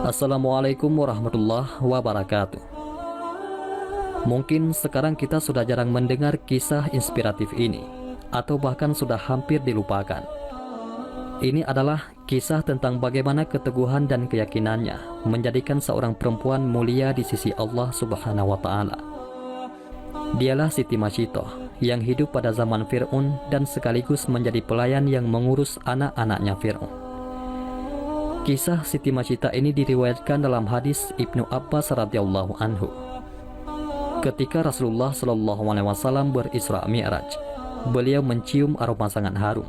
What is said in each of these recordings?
Assalamualaikum warahmatullahi wabarakatuh. Mungkin sekarang kita sudah jarang mendengar kisah inspiratif ini, atau bahkan sudah hampir dilupakan. Ini adalah kisah tentang bagaimana keteguhan dan keyakinannya menjadikan seorang perempuan mulia di sisi Allah Subhanahu wa Ta'ala. Dialah Siti Mashiitoh yang hidup pada zaman Fir'aun dan sekaligus menjadi pelayan yang mengurus anak-anaknya Fir'aun. Kisah Siti Mashiitoh ini diriwayatkan dalam hadis Ibnu Abbas radhiyallahu anhu. Ketika Rasulullah Shallallahu alaihi wasallam berisra Mi'raj, beliau mencium aroma sangat harum.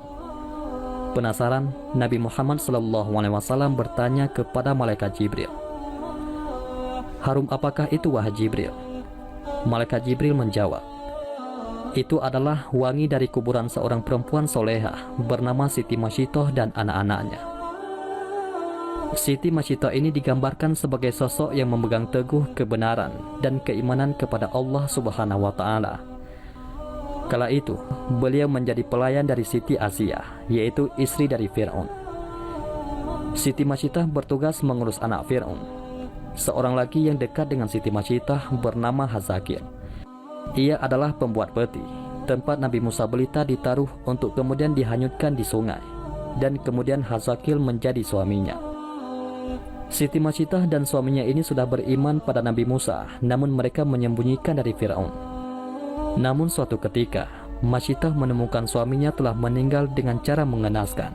Penasaran, Nabi Muhammad Shallallahu alaihi wasallam bertanya kepada malaikat Jibril, "Harum apakah itu wahai Jibril?" Malaikat Jibril menjawab, "Itu adalah wangi dari kuburan seorang perempuan solehah bernama Siti Mashiitoh dan anak-anaknya." Siti Mashiitoh ini digambarkan sebagai sosok yang memegang teguh kebenaran dan keimanan kepada Allah Subhanahu wa Ta'ala. Kala itu, beliau menjadi pelayan dari Siti Asiyah, yaitu istri dari Fir'aun. Siti Mashiitoh bertugas mengurus anak Fir'aun. Seorang lagi yang dekat dengan Siti Mashiitoh bernama Hazakil. Ia adalah pembuat peti, tempat Nabi Musa belita ditaruh untuk kemudian dihanyutkan di sungai, dan kemudian Hazakil menjadi suaminya. Siti Mashiitoh dan suaminya ini sudah beriman pada Nabi Musa, namun mereka menyembunyikan dari Fir'aun. Namun suatu ketika, Mashiitoh menemukan suaminya telah meninggal dengan cara mengenaskan,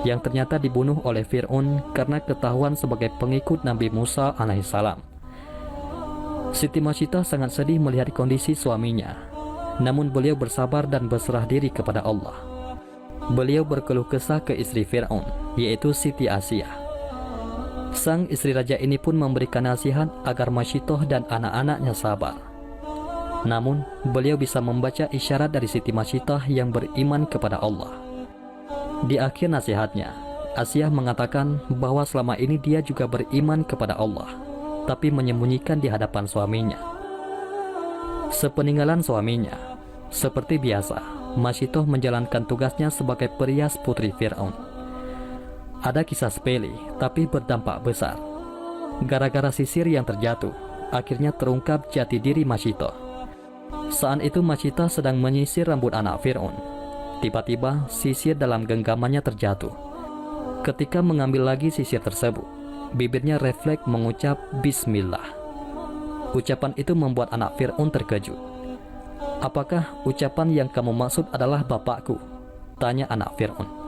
yang ternyata dibunuh oleh Fir'aun karena ketahuan sebagai pengikut Nabi Musa alaihissalam. Siti Mashiitoh sangat sedih melihat kondisi suaminya, namun beliau bersabar dan berserah diri kepada Allah. Beliau berkeluh kesah ke istri Fir'aun, yaitu Siti Asiyah. Sang istri raja ini pun memberikan nasihat agar Mashiitoh dan anak-anaknya sabar. Namun, beliau bisa membaca isyarat dari Siti Mashiitoh yang beriman kepada Allah. Di akhir nasihatnya, Asiyah mengatakan bahwa selama ini dia juga beriman kepada Allah, tapi menyembunyikan di hadapan suaminya. Sepeninggalan suaminya, seperti biasa, Mashiitoh menjalankan tugasnya sebagai perias putri Fir'aun. Ada kisah sepele, tapi berdampak besar. Gara-gara sisir yang terjatuh, akhirnya terungkap jati diri Mashiitoh. Saat itu Mashiitoh sedang menyisir rambut anak Fir'aun. Tiba-tiba sisir dalam genggamannya terjatuh. Ketika mengambil lagi sisir tersebut, bibirnya refleks mengucap Bismillah. Ucapan itu membuat anak Fir'aun terkejut. "Apakah ucapan yang kamu maksud adalah bapakku?" tanya anak Fir'aun.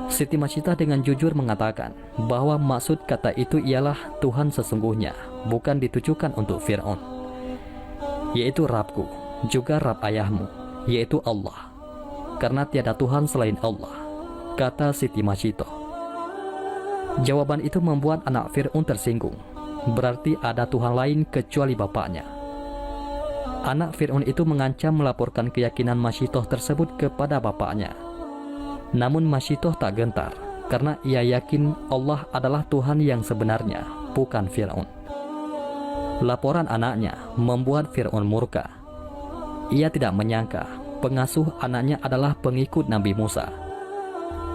Siti Mashiitoh dengan jujur mengatakan bahwa maksud kata itu ialah Tuhan sesungguhnya, bukan ditujukan untuk Fir'aun, yaitu Rabbku, juga Rabb ayahmu, yaitu Allah, karena tiada Tuhan selain Allah, kata Siti Mashiitoh. Jawaban itu membuat anak Fir'aun tersinggung, berarti ada Tuhan lain kecuali bapaknya. Anak Fir'aun itu mengancam melaporkan keyakinan Mashiitoh tersebut kepada bapaknya. Namun Mashiitoh tak gentar, karena ia yakin Allah adalah Tuhan yang sebenarnya, bukan Fir'aun. Laporan anaknya membuat Fir'aun murka. Ia tidak menyangka pengasuh anaknya adalah pengikut Nabi Musa.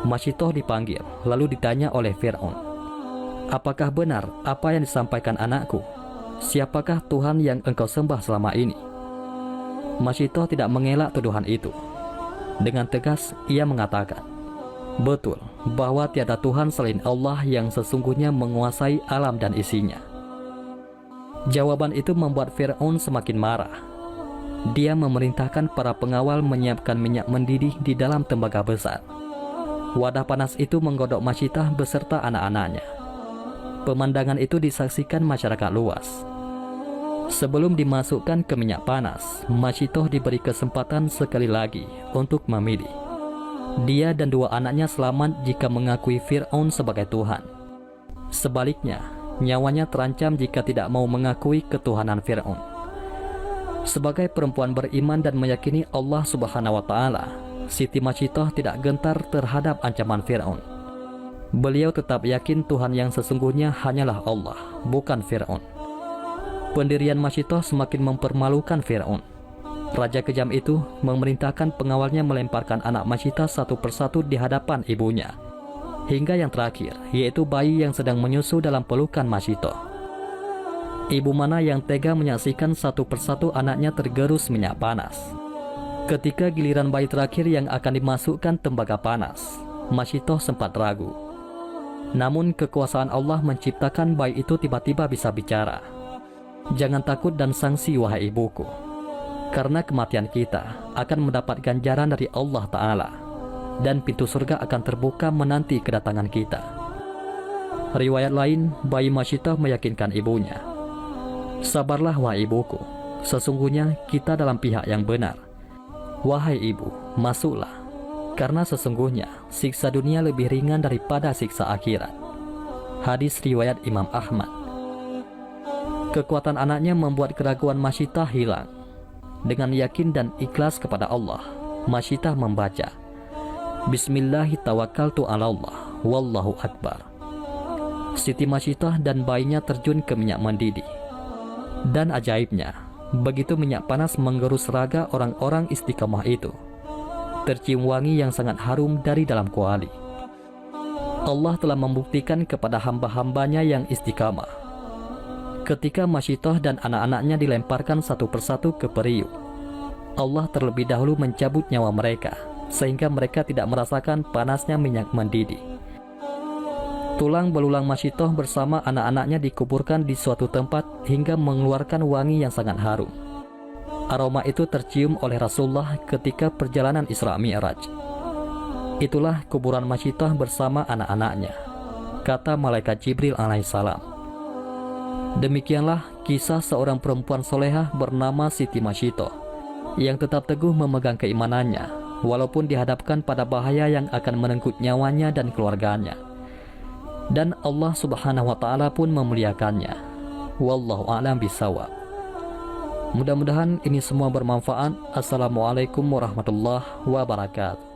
Mashiitoh dipanggil, lalu ditanya oleh Fir'aun, "Apakah benar apa yang disampaikan anakku? Siapakah Tuhan yang engkau sembah selama ini?" Mashiitoh tidak mengelak tuduhan itu. Dengan tegas ia mengatakan, "Betul bahwa tiada Tuhan selain Allah yang sesungguhnya menguasai alam dan isinya." Jawaban itu membuat Fir'aun semakin marah. Dia memerintahkan para pengawal menyiapkan minyak mendidih di dalam tembaga besar. Wadah panas itu menggodok Mashiitoh beserta anak-anaknya. Pemandangan itu disaksikan masyarakat luas. Sebelum dimasukkan ke minyak panas, Mashiitoh diberi kesempatan sekali lagi untuk memilih. Dia dan dua anaknya selamat jika mengakui Fir'aun sebagai Tuhan. Sebaliknya, nyawanya terancam jika tidak mau mengakui ketuhanan Fir'aun. Sebagai perempuan beriman dan meyakini Allah Subhanahu wa Ta'ala, Siti Mashiitoh tidak gentar terhadap ancaman Fir'aun. Beliau tetap yakin Tuhan yang sesungguhnya hanyalah Allah, bukan Fir'aun. Pendirian Mashiitoh semakin mempermalukan Fir'aun. Raja kejam itu memerintahkan pengawalnya melemparkan anak Mashiitoh satu persatu di hadapan ibunya. hingga yang terakhir, yaitu bayi yang sedang menyusu dalam pelukan Masyitoh. Ibu mana yang tega menyaksikan satu persatu anaknya tergerus minyak panas. Ketika giliran bayi terakhir yang akan dimasukkan tembaga panas, Masyitoh sempat ragu. Namun kekuasaan Allah menciptakan bayi itu tiba-tiba bisa bicara. Jangan takut dan sangsi wahai ibuku, karena kematian kita akan mendapat ganjaran dari Allah Ta'ala, dan pintu surga akan terbuka menanti kedatangan kita. Riwayat lain, bayi Masyitoh meyakinkan ibunya, sabarlah wahai ibuku, sesungguhnya kita dalam pihak yang benar. Wahai ibu, masuklah, karena sesungguhnya siksa dunia lebih ringan daripada siksa akhirat. Hadis riwayat Imam Ahmad. Kekuatan anaknya membuat keraguan Masyitah hilang. Dengan yakin dan ikhlas kepada Allah, Masyitah membaca, Bismillahi tawakkaltu ala Allah, wallahu akbar. Siti Masyitah dan bayinya terjun ke minyak mendidih. Dan ajaibnya, begitu minyak panas menggerus raga orang-orang istiqamah itu, tercium wangi yang sangat harum dari dalam kuali. Allah telah membuktikan kepada hamba-hambanya yang istiqamah. Ketika Masyitoh dan anak-anaknya dilemparkan satu persatu ke periuk, Allah terlebih dahulu mencabut nyawa mereka, sehingga mereka tidak merasakan panasnya minyak mendidih. Tulang belulang Masyitoh bersama anak-anaknya dikuburkan di suatu tempat hingga mengeluarkan wangi yang sangat harum. Aroma itu tercium oleh Rasulullah ketika perjalanan Isra Mi'raj. Itulah kuburan Masyitoh bersama anak-anaknya, kata malaikat Jibril alaihissalam. Demikianlah kisah seorang perempuan solehah bernama Siti Masyitoh yang tetap teguh memegang keimanannya walaupun dihadapkan pada bahaya yang akan merenggut nyawanya dan keluarganya. Dan Allah Subhanahu wa Ta'ala pun memuliakannya. Wallahu a'lam bishawab. Mudah-mudahan ini semua bermanfaat. Assalamualaikum warahmatullahi wabarakatuh.